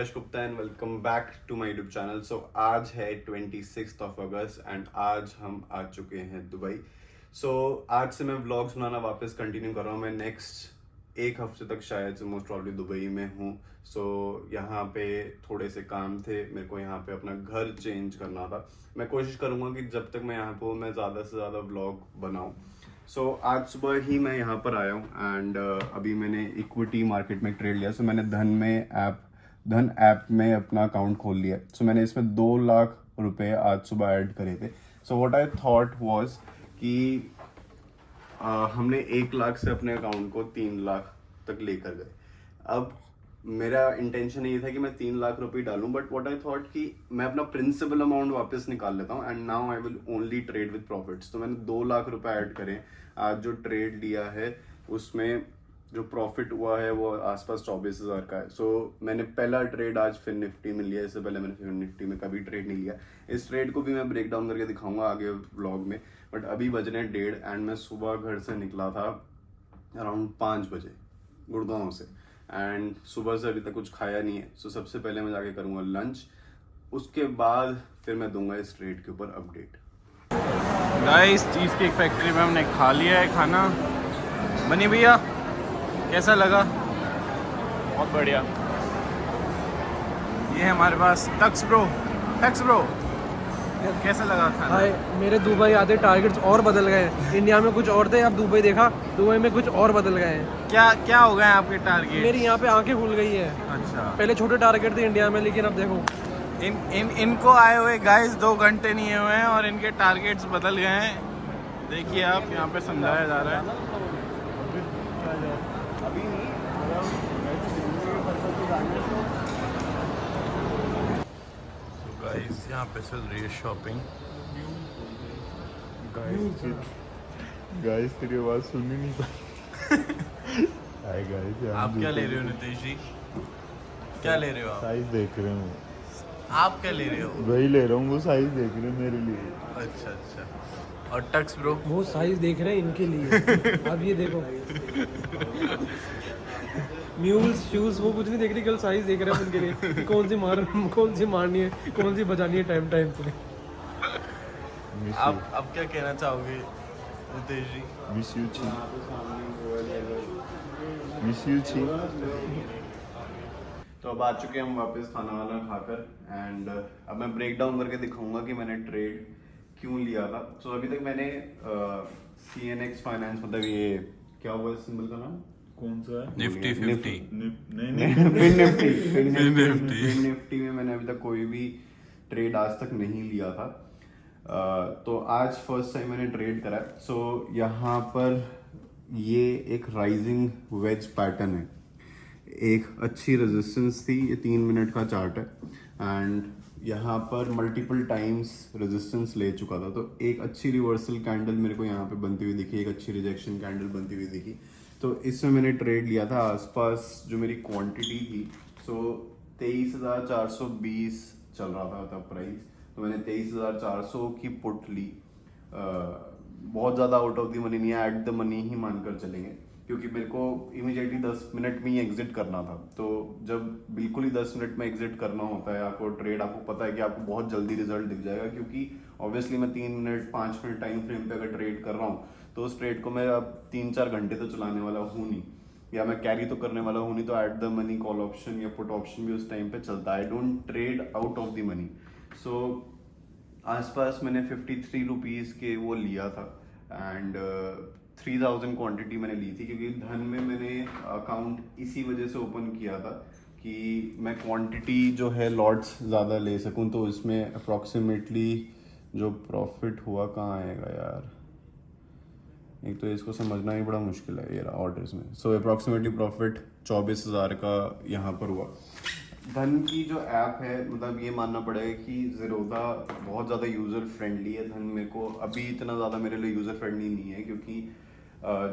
Yash Gupta and welcome back to my YouTube channel. So आज है 26 अगस्त and आज हम आ चुके हैं दुबई। सो आज से मैं व्लॉग्स बनाना वापस कंटिन्यू कर रहा हूँ। मैं नेक्स्ट एक हफ्ते तक शायद से मोस्ट प्रॉब्ली दुबई में हूँ। सो यहाँ पे थोड़े से काम थे, मेरे को यहाँ पे अपना घर चेंज करना था। मैं कोशिश करूँगा कि जब तक मैं यहाँ पे हूँ मैं ज़्यादा से ज़्यादा व्लॉग बनाऊँ। सो आज सुबह ही मैं यहाँ पर आया हूँ एंड अभी मैंने इक्विटी मार्केट में ट्रेड लिया। सो मैंने धन ऐप में अपना अकाउंट खोल लिया। सो मैंने इसमें 2 लाख रुपए आज सुबह ऐड करे थे। So what I thought was कि हमने 1 लाख से अपने अकाउंट को 3 लाख तक लेकर गए। अब मेरा इंटेंशन ये था कि मैं 3 लाख रुपए डालूं, बट व्हाट आई थॉट कि मैं अपना प्रिंसिपल अमाउंट वापस निकाल लेता हूं and now I will only trade with profits. तो मैंने 2 लाख रुपए ऐड करे। आज जो ट्रेड लिया है उसमें जो प्रॉफिट हुआ है वो आसपास 24,000 का है। सो मैंने पहला ट्रेड आज फिर निफ्टी में लिया। इससे पहले मैंने फिर निफ्टी में कभी ट्रेड नहीं लिया। इस ट्रेड को भी मैं ब्रेक डाउन करके दिखाऊंगा आगे व्लॉग में। बट अभी बज रहे हैं 1:30 एंड मैं सुबह घर से निकला था अराउंड 5 बजे गुड़गांव से एंड सुबह से अभी तक कुछ खाया नहीं है। सो सबसे पहले मैं जाके करूँगा लंच, उसके बाद फिर मैं दूंगा इस ट्रेड के ऊपर update. Guys cheese cake factory में हमने खा लिया है खाना। बनी भैया कैसा लगा? बहुत बढ़िया। ये है हमारे पास टक्स ब्रो कैसा लगा खाना? भाई मेरे दुबई आते टारगेट्स और बदल गए। इंडिया में कुछ और थे, अब दुबई देखा, दुबई में कुछ और बदल गए हैं। क्या हो गए हैं आपके टारगेट? मेरी यहाँ पे आंखें खुल गई है। अच्छा, पहले छोटे टारगेट थे इंडिया में, लेकिन अब देखो इनको आए हुए गाइस 2 घंटे नहीं हुए हैं और इनके टारगेट्स बदल गए हैं। देखिए आप यहाँ पे समझाया जा रहा है। अभी गाइस यहाँ पे चल रही है शॉपिंग। गाइस तेरी आवाज सुन ही नहीं पाई। हाय गाइस, आप क्या ले रहे हो नितेश जी? क्या ले रहे हो आप? साइज देख रहे हूँ। आप क्या ले रहे हो? वही ले रहा हूँ, वो साइज देख रहे हैं मेरे लिए। अच्छा। और टक्स ब्रो? वो साइज देख रहे हैं इनके लिए। अब ये देखो म्यूल्स शूज वो कुछ नहीं देख रही, कल साइज देख रहे हैं उनके लिए। कौन सी मारनी है, कौन सी बजानी है टाइम पे। आप क्या कहना चाहोगे नितेश जी? मिस यू छी। तो अब आ चुके हैं हम वापस खाना वाना खाकर एंड अब मैं ब्रेक डाउन करके दिखाऊंगा कि मैंने ट्रेड क्यों लिया था। सो अभी तक मैंने CNX फाइनेंस, मतलब ये क्या हुआ इस सिंबल का नाम? कौन सा है? निफ्टी 50। निफ्टी में मैंने अभी तक कोई भी ट्रेड आज तक नहीं लिया था। तो आज फर्स्ट टाइम मैंने ट्रेड करा। सो यहाँ पर ये एक राइजिंग वेज पैटर्न है, एक अच्छी रेजिस्टेंस थी। ये 3 मिनट का चार्ट है एंड यहाँ पर मल्टीपल टाइम्स रेजिस्टेंस ले चुका था। तो एक अच्छी रिवर्सल कैंडल मेरे को यहाँ पे बनती हुई दिखी, एक अच्छी रिजेक्शन कैंडल बनती हुई दिखी। तो इसमें मैंने ट्रेड लिया था। आसपास जो मेरी क्वांटिटी थी, सो 23,420 चल रहा था तब प्राइस। तो मैंने 23,400 की पुट ली। बहुत ज़्यादा आउट ऑफ द मनी नहीं है, एट द मनी ही मानकर चलेंगे, क्योंकि मेरे को इमीडिएटली 10 मिनट में ही एग्जिट करना था। तो जब बिल्कुल ही 10 मिनट में एग्जिट करना होता है आपको ट्रेड, आपको पता है कि आपको बहुत जल्दी रिजल्ट दिख जाएगा, क्योंकि ऑब्वियसली मैं 3 मिनट 5 मिनट टाइम फ्रेम पे अगर ट्रेड कर रहा हूँ तो उस ट्रेड को मैं अब 3-4 घंटे तो चलाने वाला हूँ नहीं, या मैं कैरी तो करने वाला हूँ नहीं। तो at the money call option या पुट ऑप्शन भी उस टाइम पे चलता है। I don't trade out of the money. So आसपास मैंने 53 रुपीज़ के वो लिया था एंड 3000 क्वांटिटी मैंने ली थी, क्योंकि धन में मैंने अकाउंट इसी वजह से ओपन किया था कि मैं क्वांटिटी जो है लॉट्स ज़्यादा ले सकूं। तो इसमें अप्रॉक्सीमेटली जो प्रॉफिट हुआ कहाँ आएगा यार, एक तो इसको समझना ही बड़ा मुश्किल है ये ऑर्डर्स में। सो अप्रॉक्सीमेटली प्रॉफिट 24,000 का यहाँ पर हुआ। धन की जो ऐप है, मतलब ये मानना पड़ेगा कि ज़ीरोधा बहुत ज़्यादा यूज़र फ्रेंडली है। धन मेरे को अभी इतना ज़्यादा मेरे लिए यूज़र फ्रेंडली नहीं है, क्योंकि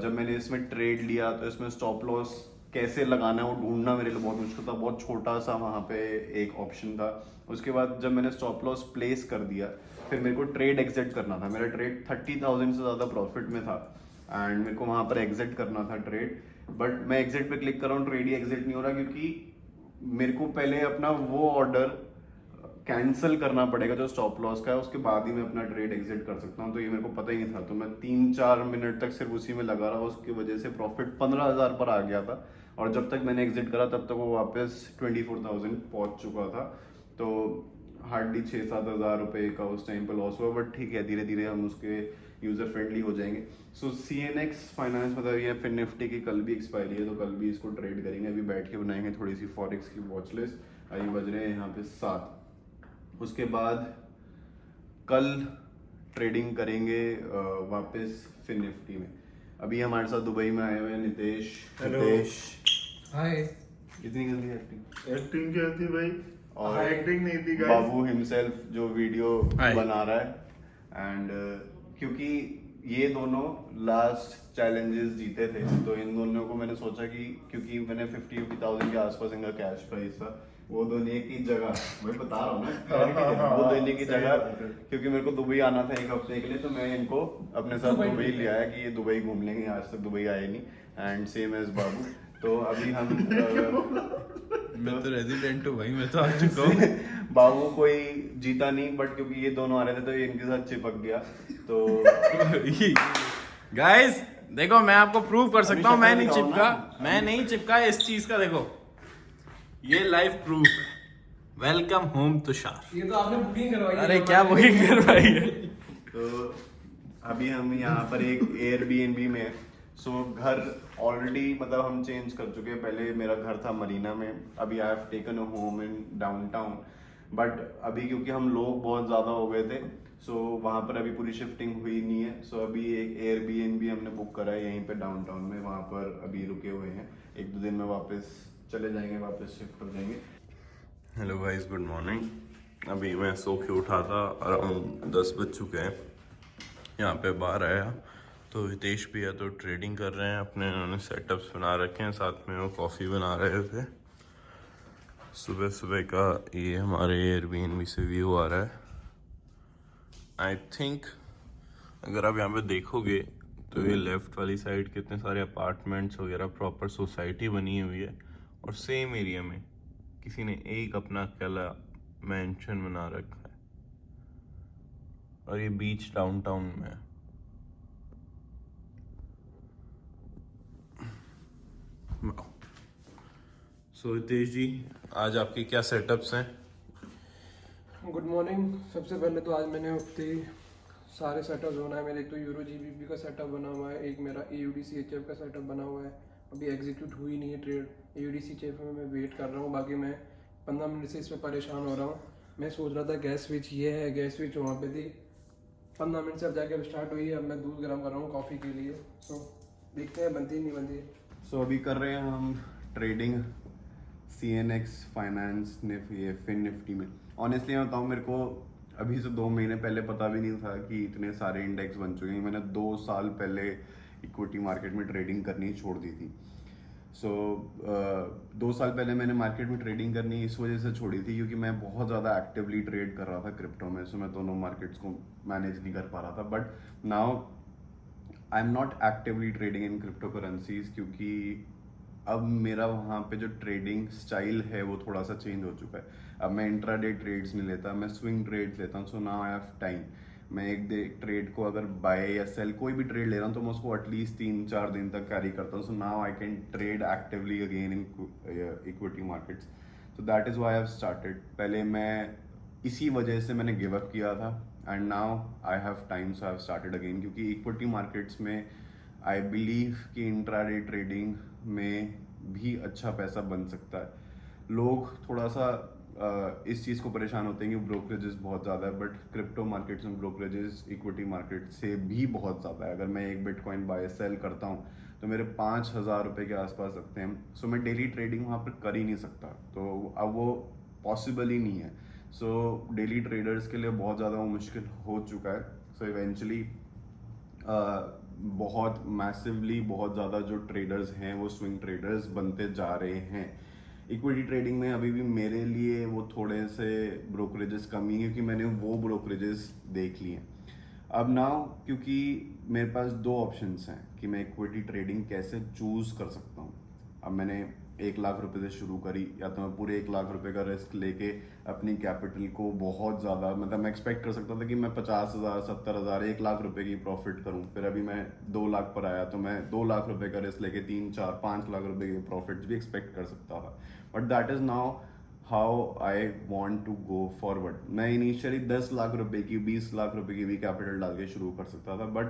जब मैंने इसमें ट्रेड लिया तो इसमें स्टॉप लॉस कैसे लगाना है वो ढूंढना मेरे लिए बहुत मुश्किल था। बहुत छोटा सा वहाँ पे एक ऑप्शन था। उसके बाद जब मैंने स्टॉप लॉस प्लेस कर दिया, फिर मेरे को ट्रेड एग्जिट करना था। मेरा ट्रेड 30,000 से ज़्यादा प्रॉफिट में था एंड मेरे को वहाँ पर एग्जिट करना था ट्रेड। बट मैं एग्जिट पे क्लिक कर रहा हूँ, ट्रेड ही एग्जिट नहीं हो रहा, क्योंकि मेरे को पहले अपना वो ऑर्डर कैंसिल करना पड़ेगा जो स्टॉप लॉस का है, उसके बाद ही मैं अपना ट्रेड एग्जिट कर सकता हूँ। तो ये मेरे को पता ही नहीं था, तो मैं 3-4 मिनट तक सिर्फ उसी में लगा रहा, उसकी वजह से प्रॉफिट 15,000 पर आ गया था। और जब तक मैंने एग्जिट करा तब तक वो वापस 24,000 पहुंच चुका था। तो हार्डली 6-7 हज़ार रुपये का उस टाइम पर लॉस हुआ, बट ठीक है, धीरे धीरे हम उसके यूज़र फ्रेंडली हो जाएंगे। सो CNX फाइनेंस मतलब ये फिर निफ्टी की कल भी एक्सपायरी है, तो कल भी इसको ट्रेड करेंगे। अभी बैठ के बनाएंगे थोड़ी सी फॉरेक्स की वॉच लिस्ट। अभी बज रहे हैं यहाँ पे 7। उसके बाद कल ट्रेडिंग करेंगे वापस फिर निफ्टी में। अभी हमारे साथ दुबई में आए हुए हैं नितेश। Hello. नितेश, हाय। कितनी गंदी एक्टिंग। एक्टिंग क्या थी भाई? और एक्टिंग नहीं थी guys. बाबू हिमसेल्फ जो वीडियो Hi. बना रहा है। एंड क्योंकि ये दोनों लास्ट चैलेंजेस जीते थे, तो इन दोनों को मैंने सोचा कि क्योंकि मैंने 50,000 के आसपास इनका कैश प्राइस था, वो देने की जगह, मैं बता रहा हूँ ना, वो देने की जगह, क्योंकि मेरे को दुबई आना था 1 हफ्ते के लिए, तो मैं इनको अपने साथ दुबई ले आया कि ये दुबई घूम लेंगे। आज तक दुबई आए नहीं। एंड सेम एज बाबू। तो अभी हम मैं तो रेजिडेंट हूँ भाई, मैं तो आ चुका हूँ। बाबू कोई जीता नहीं, बट क्योंकि ये दोनों आ रहे थे तो ये इनके साथ चिपक गया। तो गाइस देखो, मैं आपको प्रूव कर सकता हूँ, मैं नहीं दिखाओ चिपका, ना। मैं नहीं चिपका इस चीज का। देखो ये लाइव प्रूफ है। Welcome home Tushar. ये तो आपने बुकिंग करवाई है। अरे क्या बुकिंग करवाई है? तो अभी हम यहाँ पर एक Airbnb में हैं। सो घर ऑलरेडी मतलब हम चेंज कर चुके हैं। पहले मेरा घर था मरीना में, अभी I have taken a home in downtown. But अभी क्योंकि हम लोग बहुत ज़्यादा हो गए थे, सो वहाँ पर अभी पूरी शिफ्टिंग हुई नहीं है। सो अभी एक Airbnb हमने बुक करा है यहीं पे डाउनटाउन में, वहाँ पर अभी रुके हुए हैं। 1-2 दिन में वापस चले जाएंगे, वापस शिफ्ट हो जाएंगे। Hello guys, good morning. अभी मैं सो के उठा था, अराउंड 10 बज चुके हैं। यहाँ पे बाहर आया तो हितेश भी है, तो ट्रेडिंग कर रहे हैं अपने। उन्होंने सेटअप्स बना रखे हैं, साथ में वो कॉफ़ी बना रहे थे। सुबह सुबह का ये हमारे एयरबीएनबी से व्यू आ रहा है। आई थिंक अगर आप यहाँ पे देखोगे तो ये लेफ्ट वाली साइड कितने सारे अपार्टमेंट्स वगैरह, प्रॉपर सोसाइटी बनी हुई है। और सेम एरिया में किसी ने एक अपना अकेला मैंशन बना रखा है, और ये बीच डाउनटाउन में है। सो हितेश जी, आज आपके क्या सेटअप्स हैं? Good morning. सबसे पहले तो आज मैंने उठते ही सारे सेटअप बनाए। मेरे एक तो यूरो GBP का सेटअप बना हुआ है, एक मेरा AUD CHF का सेटअप बना हुआ है। अभी एग्जीक्यूट हुई नहीं है ट्रेड। AUD CHF में मैं वेट कर रहा हूँ। बाकी मैं 15 मिनट से इसमें परेशान हो रहा हूँ। मैं सोच रहा था गैस स्विच ये है, गैस स्विच वहाँ पे थी। 15 मिनट से अब जाके अब स्टार्ट हुई है। अब मैं दूध गर्म कर रहा हूँ कॉफ़ी के लिए। सो देखते हैं बनती है नहीं बनती है। सो अभी कर रहे हैं हम trading CNX finance fin Nifty में। ऑनेस्टली मैं बताऊँ, मेरे को अभी से 2 महीने पहले पता भी नहीं था कि इतने सारे इंडेक्स बन चुके हैं। मैंने 2 साल पहले इक्विटी मार्केट में ट्रेडिंग करनी छोड़ दी थी। सो 2 साल पहले मैंने मार्केट में ट्रेडिंग करनी इस वजह से छोड़ी थी क्योंकि मैं बहुत ज़्यादा एक्टिवली ट्रेड कर रहा था क्रिप्टो में। सो मैं दोनों मार्केट्स को मैनेज नहीं कर पा रहा था। But now I am not actively trading in crypto currencies, क्योंकि अब मेरा वहाँ पे जो ट्रेडिंग स्टाइल है वो थोड़ा सा चेंज हो चुका है। अब मैं इंट्राडे ट्रेड्स नहीं लेता, मैं स्विंग ट्रेड्स लेता हूँ। So now I have time. मैं एक ट्रेड को अगर बाय या सेल कोई भी ट्रेड ले रहा हूँ तो मैं उसको एटलीस्ट 3-4 दिन तक कैरी करता हूँ। So now I can trade actively again in equity markets. So that is why I have started. पहले मैं इसी वजह से मैंने गिव अप किया था, and now I have time, so I have started again. क्योंकि इक्विटी मार्केट्स में आई बिलीव कि इंट्राडे ट्रेडिंग में भी अच्छा पैसा बन सकता है। लोग थोड़ा सा इस चीज़ को परेशान होते हैं कि ब्रोकरेजेस बहुत ज़्यादा है, बट क्रिप्टो मार्केट्स में ब्रोकरेजेस इक्विटी मार्केट से भी बहुत ज़्यादा है। अगर मैं एक बिटकॉइन बाय सेल करता हूँ तो मेरे 5,000 रुपये के आसपास रखते हैं। सो मैं डेली ट्रेडिंग वहाँ पर कर ही नहीं सकता, तो अब वो पॉसिबल ही नहीं है। सो डेली ट्रेडर्स के लिए बहुत ज़्यादा वो मुश्किल हो चुका है। सो इवेंचुअली बहुत मैसिवली बहुत ज़्यादा जो ट्रेडर्स हैं वो स्विंग ट्रेडर्स बनते जा रहे हैं। इक्विटी ट्रेडिंग में अभी भी मेरे लिए वो थोड़े से ब्रोकरेजेस कमी है क्योंकि मैंने वो ब्रोकरेजेस देख लिए हैं। अब नाउ क्योंकि मेरे पास 2 ऑप्शंस हैं कि मैं इक्विटी ट्रेडिंग कैसे चूज़ कर सकता हूँ। अब मैंने 1 लाख रुपए से शुरू करी, या तो मैं पूरे 1 लाख रुपए का रिस्क लेके अपनी कैपिटल को बहुत ज़्यादा, मतलब मैं एक्सपेक्ट कर सकता था कि मैं 50,000, 70,000, 1 लाख रुपए की प्रॉफिट करूं। फिर अभी मैं 2 लाख पर आया तो मैं 2 लाख रुपए का रिस्क लेके 3, 4, 5 लाख रुपए के प्रॉफिट भी एक्सपेक्ट कर सकता था। But that is now how I want to go forward. मैं इनिशियली 10 लाख रुपए की, 20 लाख रुपए की भी कैपिटल डाल के शुरू कर सकता था, बट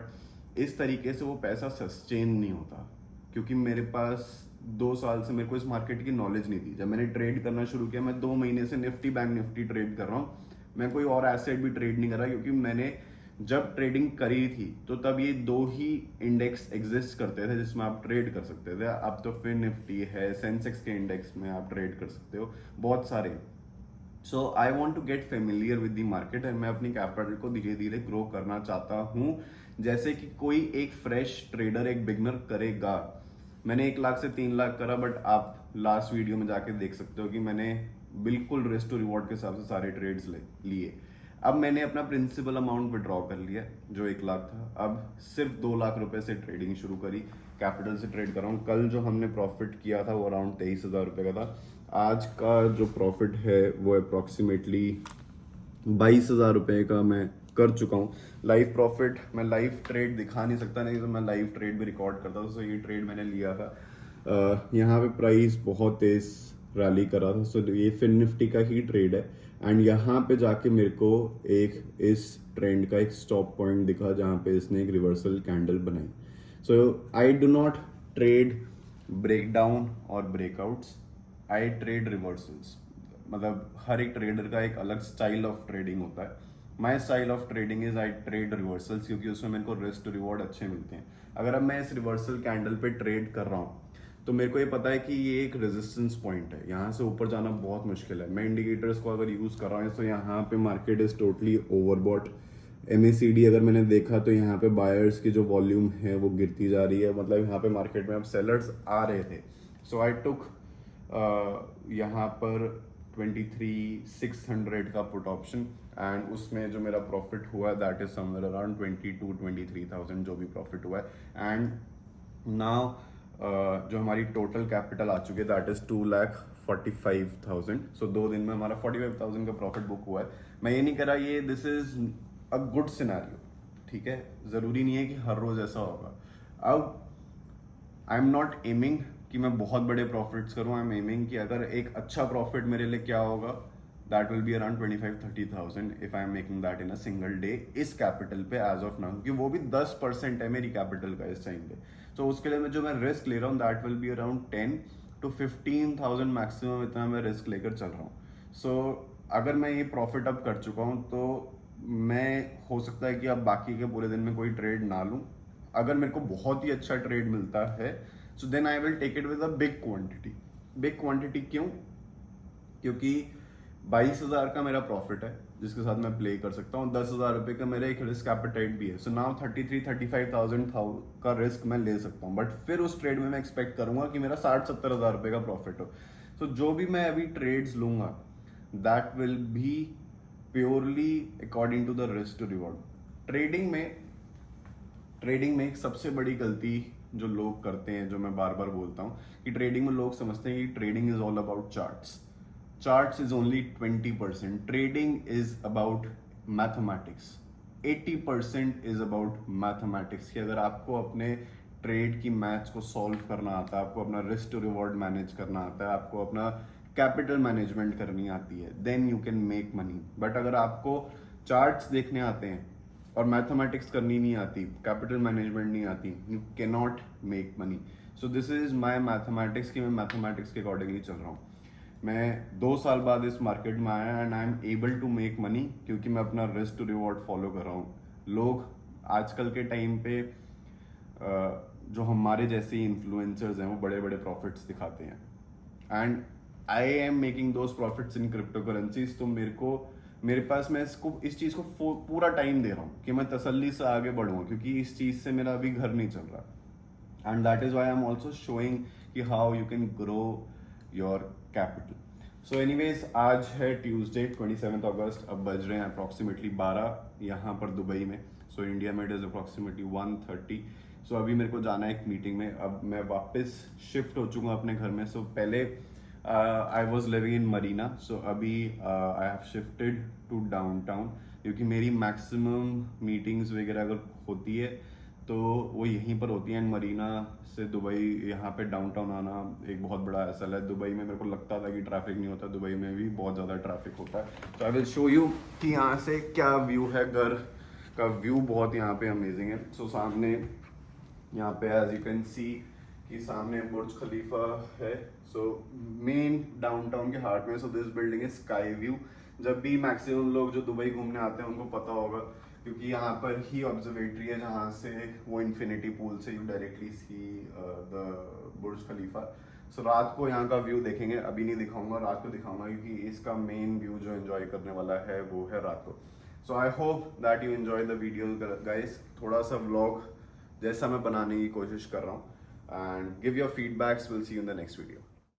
इस तरीके से वो पैसा सस्टेन नहीं होता, क्योंकि मेरे पास 2 साल से मेरे को इस मार्केट की नॉलेज नहीं थी। जब मैंने ट्रेड करना शुरू किया, मैं 2 महीने से निफ्टी बैंक निफ्टी ट्रेड कर रहा हूँ, मैं कोई और एसेट भी ट्रेड नहीं कर रहा, क्योंकि मैंने जब ट्रेडिंग करी थी तो तब ये 2 ही इंडेक्स एग्जिस्ट करते थे जिसमें आप ट्रेड कर सकते थे। अब तो फिर निफ्टी है, सेंसेक्स के इंडेक्स में आप ट्रेड कर सकते हो, बहुत सारे। So I want to get familiar with the market and मैं अपनी कैपिटल को धीरे धीरे ग्रो करना चाहता हूँ, जैसे कि कोई एक फ्रेश ट्रेडर, एक बिगनर करेगा। मैंने 1 लाख से 3 लाख करा, बट आप लास्ट वीडियो में जाके देख सकते हो कि मैंने बिल्कुल रिस्क टू रिवॉर्ड के हिसाब से सारे ट्रेड्स लिए। अब मैंने अपना प्रिंसिपल अमाउंट विड्रॉ कर लिया जो 1 लाख था। अब सिर्फ 2 लाख रुपए से ट्रेडिंग शुरू करी, कैपिटल से ट्रेड कर रहा हूँ। कल जो हमने प्रॉफिट किया था वो अराउंड 23,000 रुपए का था। आज का जो प्रॉफिट है वो अप्रॉक्सीमेटली 22,000 रुपए का मैं कर चुका हूँ। लाइव प्रॉफिट, मैं लाइव ट्रेड दिखा नहीं सकता, नहीं तो मैं लाइव ट्रेड भी रिकॉर्ड करता था। सो ये ट्रेड मैंने लिया था। यहाँ पे प्राइस बहुत तेज रैली कर रहा था, सो ये फिन निफ्टी का ही ट्रेड है। एंड यहाँ पे जाके मेरे को एक इस ट्रेंड का एक स्टॉप पॉइंट दिखा जहाँ पे इसने एक रिवर्सल कैंडल बनाई। So I do not trade breakdown और ब्रेकआउट्स, आई ट्रेड रिवर्सल्स। मतलब हर एक ट्रेडर का एक अलग स्टाइल ऑफ ट्रेडिंग होता है। My style of trading is I trade reversals, क्योंकि उसमें मेरे को रिस्क टू रिवॉर्ड अच्छे मिलते हैं। अगर अब मैं इस रिवर्सल कैंडल पे ट्रेड कर रहा हूँ तो मेरे को ये पता है कि ये एक रेजिस्टेंस पॉइंट है, यहाँ से ऊपर जाना बहुत मुश्किल है। मैं इंडिकेटर्स को अगर यूज कर रहा हूँ तो यहाँ पे market is totally overbought. MACD अगर मैंने देखा तो यहाँ पे बायर्स की जो वॉल्यूम है वो गिरती जा रही है, मतलब यहाँ पे मार्केट में अब सेलर्स आ रहे थे। सो आई टुक यहाँ पर 23,600 का पुट ऑप्शन, एंड उसमें जो मेरा प्रॉफिट हुआ दैट इज समवेयर अराउंड 22,000-23,000 जो भी प्रॉफिट हुआ है। एंड नाउ जो हमारी टोटल कैपिटल आ चुकी है दैट इज 2,45,000। सो 2 दिन में हमारा 45,000 का प्रॉफिट बुक हुआ है। मैं ये नहीं कह रहा ये this is a good scenario, ठीक है, जरूरी नहीं है कि हर रोज ऐसा होगा। अब आई एम नॉट एमिंग कि मैं बहुत बड़े प्रॉफिट्स करूं, आई एम एमिंग कि अगर एक अच्छा प्रॉफिट मेरे लिए क्या होगा, that will be around 25,000-30,000 if I am making that in a single day इस कैपिटल पे एज ऑफ नाउ, क्योंकि वो भी 10% है मेरी कैपिटल का इस टाइम पे। तो उसके लिए मैं जो मैं रिस्क ले रहा हूँ that will be around 10,000-15,000 maximum, इतना मैं रिस्क लेकर चल रहा हूँ। सो अगर मैं ये प्रॉफिट अब कर चुका हूँ तो मैं, हो सकता है कि अब बाकी के पूरे दिन में कोई ट्रेड ना लूँ। अगर मेरे को बहुत ही अच्छा ट्रेड मिलता है so then I will take it with a big quantity. Big quantity क्यों? क्योंकि 22,000 का मेरा प्रॉफिट है जिसके साथ मैं प्ले कर सकता हूँ, 10,000 रुपए का मेरा एक रिस्क एपेटाइट भी है। सो नाउ 33,000-35,000 का रिस्क मैं ले सकता हूँ, बट फिर उस ट्रेड में मैं एक्सपेक्ट करूंगा कि मेरा 60,000-70,000 रुपए का प्रॉफिट हो। सो जो भी मैं अभी ट्रेड्स लूंगा that will be purely according to the risk to reward. Trading में एक सबसे बड़ी गलती जो लोग करते हैं, जो मैं बार बार बोलता हूँ कि ट्रेडिंग में लोग समझते हैं कि trading is all about charts is only 20%। Trading is about mathematics, 80% is about mathematics. कि अगर आपको अपने ट्रेड की मैथ्स को सॉल्व करना आता है, आपको अपना रिस्क टू रिवॉर्ड मैनेज करना आता है, आपको अपना कैपिटल मैनेजमेंट करनी आती है, then you can make money. But अगर आपको चार्ट्स देखने आते हैं और मैथमेटिक्स करनी नहीं आती, कैपिटल मैनेजमेंट नहीं आती, you can not make money. So this is my mathematics कि मैं मैथमेटिक्स के अकॉर्डिंगली चल रहा हूँ। मैं 2 साल बाद इस मार्केट में आया and I am able to make money क्योंकि मैं अपना रिस्क टू रिवॉर्ड फॉलो कर रहा हूँ। लोग आजकल के टाइम पे जो हमारे जैसे इन्फ्लुएंसर्स हैं वो बड़े बड़े प्रॉफिट्स दिखाते हैं, and I am making those profits in crypto currencies. तो मेरे पास मैं इस चीज़ को पूरा टाइम दे रहा हूँ कि मैं तसल्ली से आगे बढ़ूँ, क्योंकि इस चीज़ से मेरा अभी घर नहीं चल रहा। And that is why I am also showing कि how you can grow your capital. So anyways, आज है ट्यूसडे 27 अगस्त, अब बज रहे हैं अप्रॉक्सीमेटली 12 यहाँ पर दुबई में। सो इंडिया में इट इज़ अप्रॉक्सीमेटली 1:30. सो अभी मेरे को जाना है एक मीटिंग में. अब मैं वापस शिफ्ट हो चुका हूँ अपने घर में. सो पहले I was living in Marina. So अभी I have shifted to downtown, क्योंकि मेरी मैक्सिमम मीटिंग्स वगैरह अगर होती है तो वो यहीं पर होती है. एंड मरीना से दुबई यहाँ पे डाउनटाउन आना एक बहुत बड़ा हासिल है. दुबई में मेरे को लगता था कि ट्रैफिक नहीं होता, दुबई में भी बहुत ज़्यादा ट्रैफिक होता है. तो आई विल शो यू कि यहाँ से क्या व्यू है. घर का व्यू बहुत यहाँ पे अमेजिंग है. सो सामने यहाँ पे एज यू कैन सी कि सामने बुर्ज खलीफा है. सो मेन डाउनटाउन के हार्ट में. So this building is sky view. जब भी मैक्सिमम लोग जो दुबई घूमने आते हैं उनको पता होगा, क्योंकि यहाँ पर ही ऑब्जर्वेटरी है जहाँ से वो इन्फिनिटी पूल से यू डायरेक्टली सी द बुर्ज खलीफा. सो रात को यहाँ का व्यू देखेंगे. अभी नहीं दिखाऊंगा, रात को दिखाऊंगा, क्योंकि इसका मेन व्यू जो एंजॉय करने वाला है वो है रात को. So I hope that you enjoy the video guys. थोड़ा सा व्लॉग जैसा मैं बनाने की कोशिश कर रहा हूँ. And give your feedbacks. Will see you in the next video.